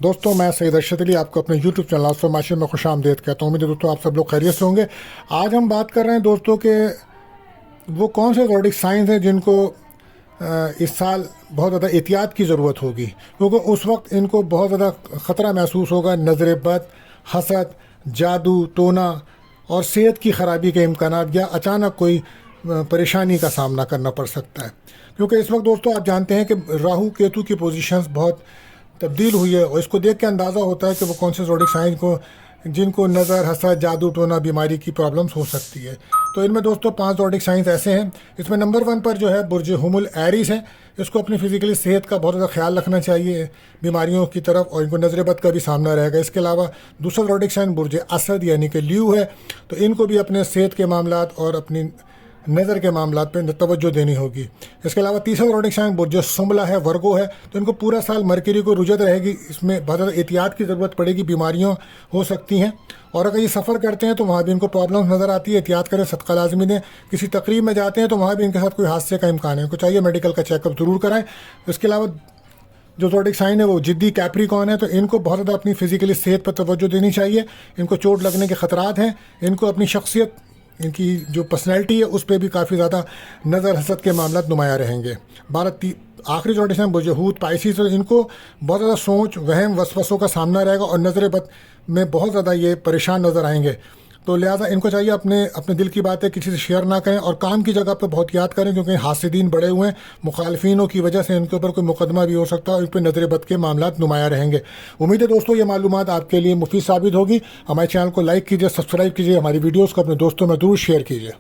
دوستوں میں سید ارشد علی آپ کو اپنے یوٹیوب چینل آسو معاشرے میں خوش آمدید کہتا ہوں. امید ہے دوستوں آپ سب لوگ خیریت سے ہوں گے. آج ہم بات کر رہے ہیں دوستوں کہ وہ کون سے زوڈک سائنز ہیں جن کو اس سال بہت زیادہ احتیاط کی ضرورت ہوگی، کیونکہ اس وقت ان کو بہت زیادہ خطرہ محسوس ہوگا. نظر بد، حسد، جادو ٹونا اور صحت کی خرابی کے امکانات، یا اچانک کوئی پریشانی کا سامنا کرنا پڑ سکتا ہے. کیونکہ اس وقت دوستوں آپ جانتے ہیں کہ راہو کیتو کی پوزیشنز بہت تبدیل ہوئی ہے، اور اس کو دیکھ کے اندازہ ہوتا ہے کہ وہ کون سے زوڈک سائن کو جن کو نظر، حسد، جادو ٹونا بیماری کی پرابلمس ہو سکتی ہے. تو ان میں دوستوں 5 زوڈک سائنز ایسے ہیں. اس میں نمبر 1 پر جو ہے برج حمل ایریس ہے. اس کو اپنی فزیکلی صحت کا بہت زیادہ خیال رکھنا چاہیے بیماریوں کی طرف، اور ان کو نظر بد کا بھی سامنا رہے گا. اس کے علاوہ دوسرا زوڈک سائن برج اسد یعنی کہ لیو ہے. تو ان کو بھی اپنے صحت کے معاملات اور اپنی نظر کے معاملات پہ توجہ دینی ہوگی. اس کے علاوہ تیسرا زوڈک سائن برج سنبلا ہے، ورگو ہے. تو ان کو پورا سال مرکری کو رجت رہے گی. اس میں بہت زیادہ احتیاط کی ضرورت پڑے گی، بیماریاں ہو سکتی ہیں، اور اگر یہ سفر کرتے ہیں تو وہاں بھی ان کو پرابلمس نظر آتی ہے. احتیاط کریں، صدقہ لازمی دیں. کسی تقریب میں جاتے ہیں تو وہاں بھی ان کے ساتھ کوئی حادثے کا امکان ہے، ان کو چاہیے میڈیکل کا چیک اپ ضرور کرائیں. اس کے علاوہ جو زوڈک سائن ہے وہ جدی کیپریکون ہے. تو ان کو بہت زیادہ اپنی فزیکلی صحت پر توجہ دینی چاہیے. ان کو چوٹ لگنے کے خطرات ہیں. ان کو اپنی شخصیت، ان کی جو پرسنالٹی ہے اس پہ بھی کافی زیادہ نظر حسد کے معاملات نمایاں رہیں گے. آخری زوڈک سائن برج حوت پائسیس، ان کو بہت زیادہ سوچ، وہم، وسوسوں کا سامنا رہے گا، اور نظر بد میں بہت زیادہ یہ پریشان نظر آئیں گے. تو لہٰذا ان کو چاہیے اپنے دل کی باتیں کسی سے شیئر نہ کریں، اور کام کی جگہ پہ بہت یاد کریں، کیونکہ حاسدین بڑے ہوئے ہیں. مخالفینوں کی وجہ سے ان کے اوپر کوئی مقدمہ بھی ہو سکتا ہے، اور ان پہ نظر بد کے معاملات نمایاں رہیں گے. امید ہے دوستوں یہ معلومات آپ کے لیے مفید ثابت ہوگی. ہمارے چینل کو لائک کیجیے، سبسکرائب کیجیے، ہماری ویڈیوز کو اپنے دوستوں میں ضرور شیئر کیجیے.